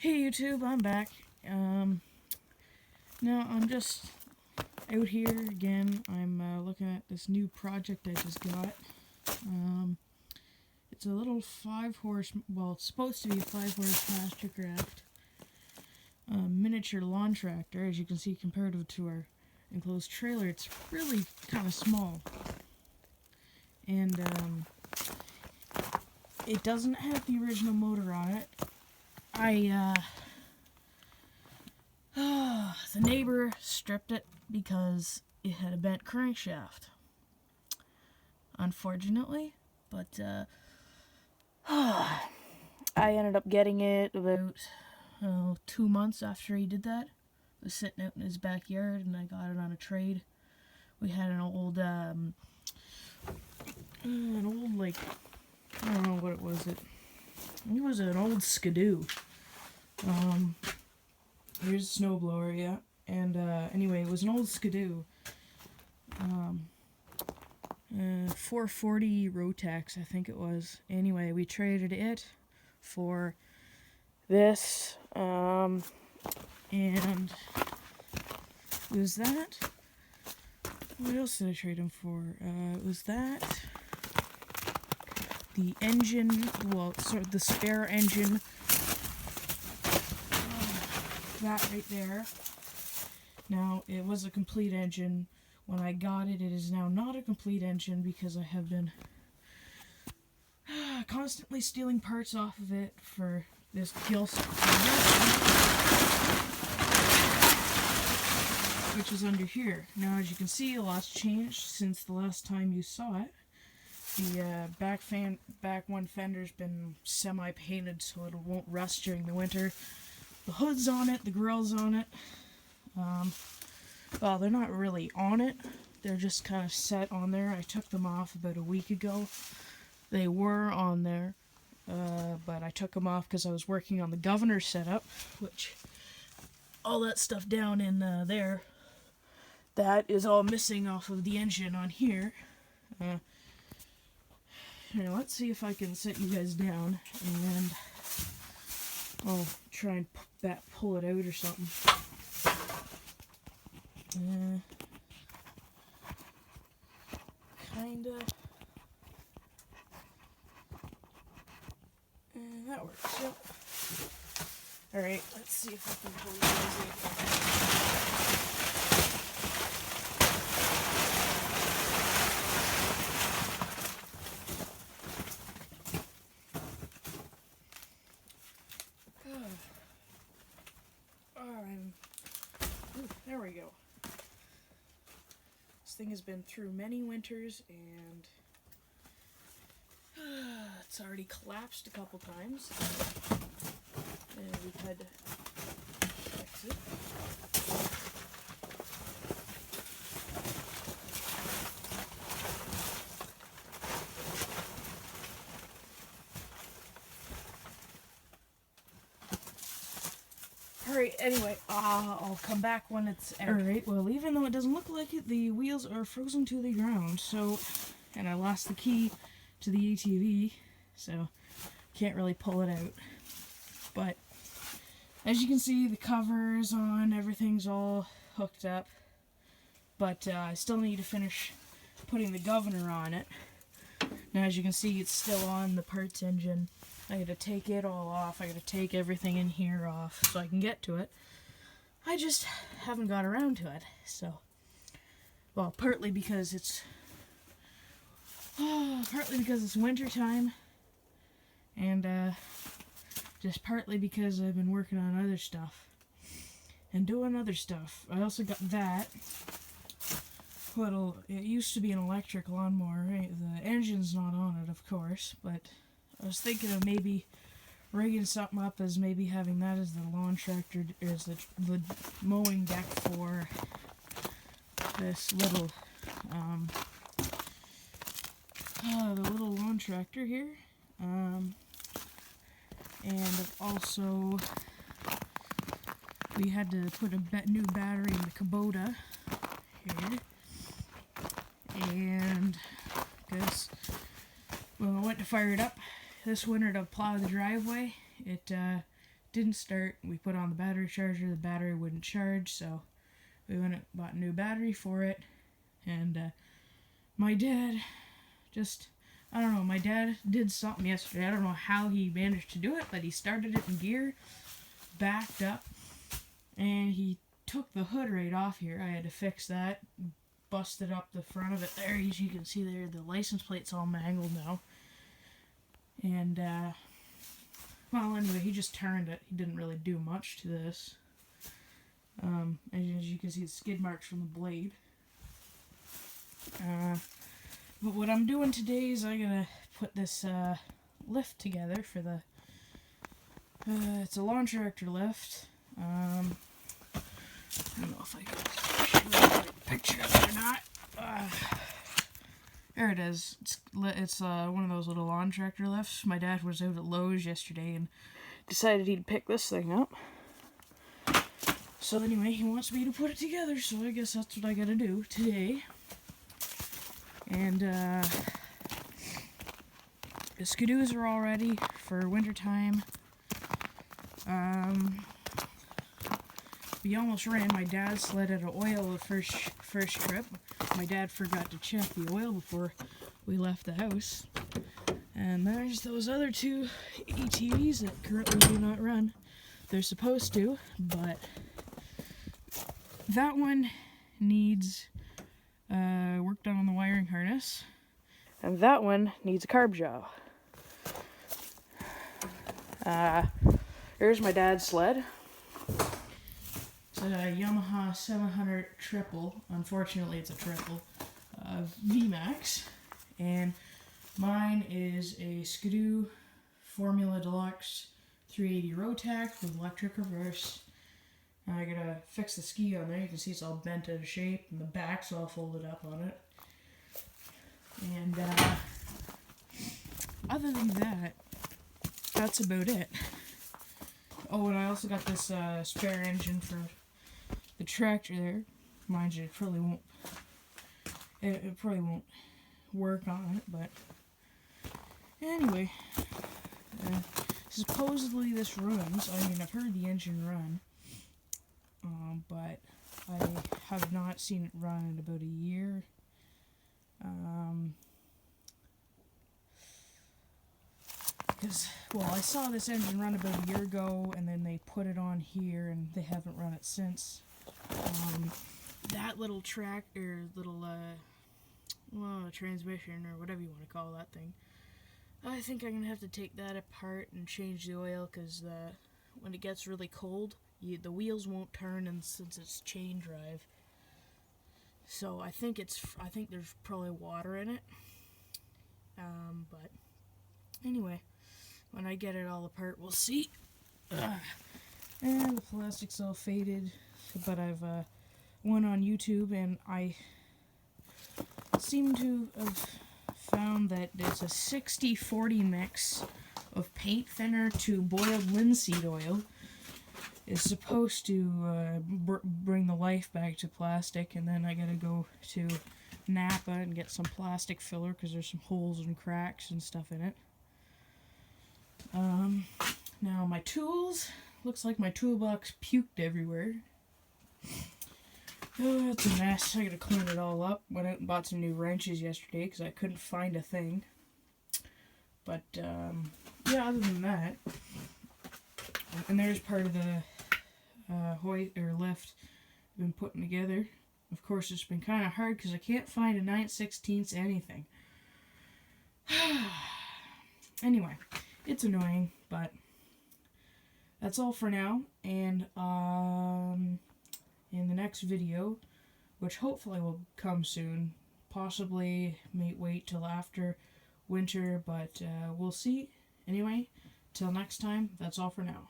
Hey YouTube, I'm back. Now I'm just out here again. I'm looking at this new project I just got. It's a little 5-horse, well, it's supposed to be a 5-horse Mastercraft miniature lawn tractor. As you can see, comparative to our enclosed trailer, it's really kind of small. And it doesn't have the original motor on it. The neighbor stripped it because it had a bent crankshaft, unfortunately, but I ended up getting it about 2 months after he did that. It was sitting out in his backyard and I got it on a trade. We had an old like, I don't know what it was. It was an old Skidoo. Here's a snowblower, yeah. And anyway, it was an old Skidoo. 440 Rotax, I think it was. Anyway, we traded it for this. And it was that. What else did I trade him for? It was that. The engine, well, sort of the spare engine. That right there. Now, it was a complete engine. When I got it, it is now not a complete engine because I have been constantly stealing parts off of it for this Gilson, which is under here. Now, as you can see, a lot's changed since the last time you saw it. The back one fender's been semi-painted so it won't rust during the winter. The hood's on it, the grill's on it. Well, they're not really on it. They're just kind of set on there. I took them off about a week ago. They were on there, but I took them off because I was working on the governor setup, which all that stuff down in there, that is all missing off of the engine on here. Here, let's see if I can set you guys down, and I'll try and pull it out or something. Kinda. That works, yep. Alright, let's see if I can pull you there we go. This thing has been through many winters and it's already collapsed a couple times. And we've had to fix it. Alright, anyway, I'll come back when it's out. Alright, well, even though it doesn't look like it, the wheels are frozen to the ground, so, and I lost the key to the ATV, so can't really pull it out. But, as you can see, the cover is on, everything's all hooked up, but I still need to finish putting the governor on it. Now, as you can see, it's still on the parts engine. I gotta take it all off. I gotta take everything in here off so I can get to it. I just haven't got around to it. So, well, partly because it's winter time, and just partly because I've been working on other stuff and doing other stuff. I also got that. It used to be an electric lawnmower. Right? The engine's not on it, of course, but I was thinking of maybe rigging something up as maybe having that as the lawn tractor, as the mowing deck for this little, the little lawn tractor here. And also, we had to put a new battery in the Kubota here. And, because, when I went to fire it up this winter to plow the driveway, it didn't start. We put on the battery charger, the battery wouldn't charge, so we went and bought a new battery for it. And my dad I don't know, my dad did something yesterday. I don't know how he managed to do it, but he started it in gear, backed up, and he took the hood right off here. I had to fix that, busted up the front of it there. As you can see there, the license plate's all mangled now. And, well, anyway, he just turned it. He didn't really do much to this. And as you can see, the skid marks from the blade. But what I'm doing today is I'm gonna put this lift together for the. It's a lawn tractor lift. I don't know if I can show you a picture of it or not. There it is. It's one of those little lawn tractor lifts. My dad was out at Lowe's yesterday and decided he'd pick this thing up. So anyway, he wants me to put it together, so I guess that's what I gotta do today. And the skidoos are all ready for wintertime. We almost ran my dad's sled out of oil the first trip. My dad forgot to check the oil before we left the house. And there's those other two ATVs that currently do not run. They're supposed to, but that one needs work done on the wiring harness, and that one needs a carb jaw. Here's my dad's sled. It's a Yamaha 700 triple. Unfortunately, it's a triple VMAX, and mine is a Skidoo Formula Deluxe 380 Rotax with electric reverse. I gotta fix the ski on there. You can see it's all bent out of shape, and the back's all folded up on it. And other than that, that's about it. Oh, and I also got this spare engine for the tractor there. Mind you, it probably won't work on it, but anyway, supposedly this runs. I mean, I've heard the engine run. But I have not seen it run in about a year. Because, well, I saw this engine run about a year ago, and then they put it on here, and they haven't run it since. That little transmission, or whatever you want to call that thing, I think I'm going to have to take that apart and change the oil, because when it gets really cold, the wheels won't turn, and since it's chain drive, so I think there's probably water in it. But anyway, when I get it all apart, we'll see. And the plastic's all faded, but I've went on YouTube, and I seem to have found that there's a 60-40 mix of paint thinner to boiled linseed oil is supposed to bring the life back to plastic. And then I gotta go to Napa and get some plastic filler, because there's some holes and cracks and stuff in it. Now my tools, looks like my toolbox puked everywhere. Oh, it's a mess. I gotta clean it all up. Went out and bought some new wrenches yesterday because I couldn't find a thing. But yeah, other than that, and there's part of the hoist or lift I've been putting together. Of course, it's been kind of hard because I can't find a 9/16 anything. Anyway, it's annoying, but that's all for now. And in the next video, which hopefully will come soon, possibly may wait till after winter, but we'll see. Anyway, till next time, that's all for now.